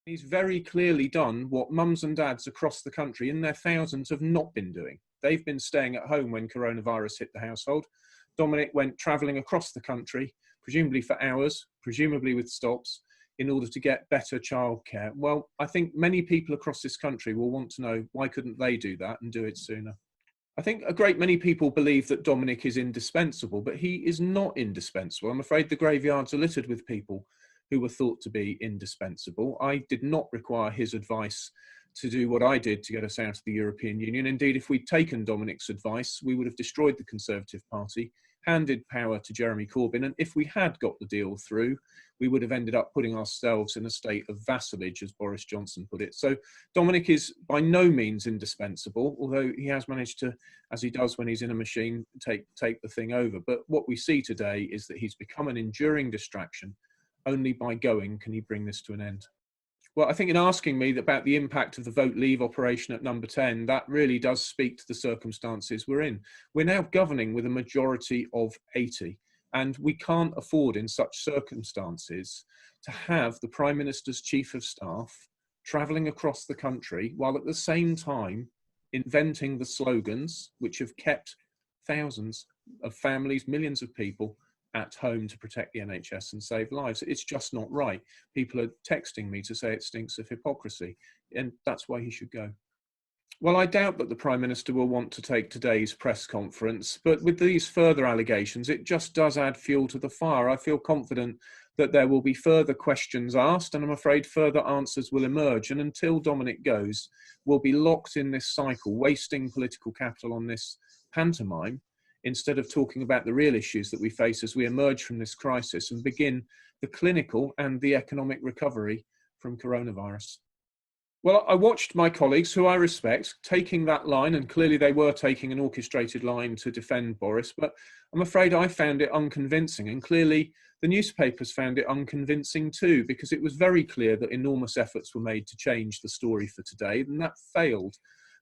He's very clearly done what mums and dads across the country in their thousands have not been doing. They've been staying at home when coronavirus hit the household. Dominic went travelling across the country, presumably for hours, presumably with stops, in order to get better childcare. Well, I think many people across this country will want to know, why couldn't they do that and do it sooner? I think a great many people believe that Dominic is indispensable, but he is not indispensable. I'm afraid the graveyards are littered with people who were thought to be indispensable. I did not require his advice to do what I did to get us out of the European Union. Indeed, if we'd taken Dominic's advice, we would have destroyed the Conservative Party, handed power to Jeremy Corbyn, and if we had got the deal through, we would have ended up putting ourselves in a state of vassalage, as Boris Johnson put it. So Dominic is by no means indispensable, although he has managed to, as he does when he's in a machine, take the thing over. But what we see today is that he's become an enduring distraction. Only by going can he bring this to an end. Well, I think in asking me about the impact of the Vote Leave operation at number 10, that really does speak to the circumstances we're in. We're now governing with a majority of 80, and we can't afford in such circumstances to have the Prime Minister's Chief of Staff travelling across the country while at the same time inventing the slogans which have kept thousands of families, millions of people at home to protect the NHS and save lives. It's just not right. People are texting me to say it stinks of hypocrisy, and that's why he should go. Well, I doubt that the Prime Minister will want to take today's press conference, but with these further allegations, it just does add fuel to the fire. I feel confident that there will be further questions asked, and I'm afraid further answers will emerge. And until Dominic goes, we'll be locked in this cycle, wasting political capital on this pantomime, instead of talking about the real issues that we face as we emerge from this crisis and begin the clinical and the economic recovery from coronavirus. Well, I watched my colleagues, who I respect, taking that line, and clearly they were taking an orchestrated line to defend Boris, but I'm afraid I found it unconvincing, and clearly the newspapers found it unconvincing too, because it was very clear that enormous efforts were made to change the story for today, and that failed.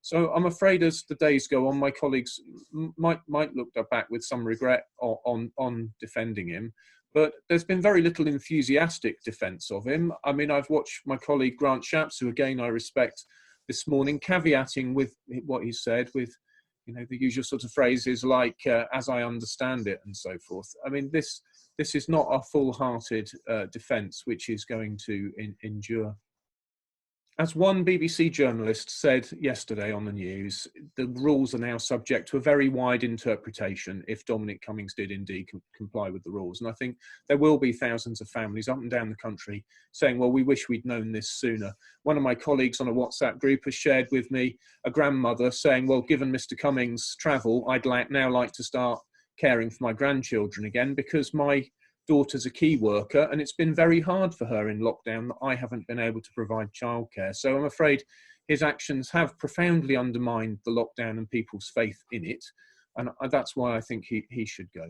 So I'm afraid as the days go on, my colleagues might look back with some regret on defending him. But there's been very little enthusiastic defence of him. I mean, I've watched my colleague Grant Shapps, who again I respect, this morning, caveating with what he said with, you know, the usual sort of phrases like "as I understand it" and so forth. I mean, this is not a full-hearted defence which is going to endure. As one BBC journalist said yesterday on the news, the rules are now subject to a very wide interpretation if Dominic Cummings did indeed comply with the rules. And I think there will be thousands of families up and down the country saying, well, we wish we'd known this sooner. One of my colleagues on a WhatsApp group has shared with me a grandmother saying, well, given Mr Cummings' travel, I'd now like to start caring for my grandchildren again because my daughter's a key worker and it's been very hard for her in lockdown that I haven't been able to provide childcare. So I'm afraid his actions have profoundly undermined the lockdown and people's faith in it. And that's why I think he should go.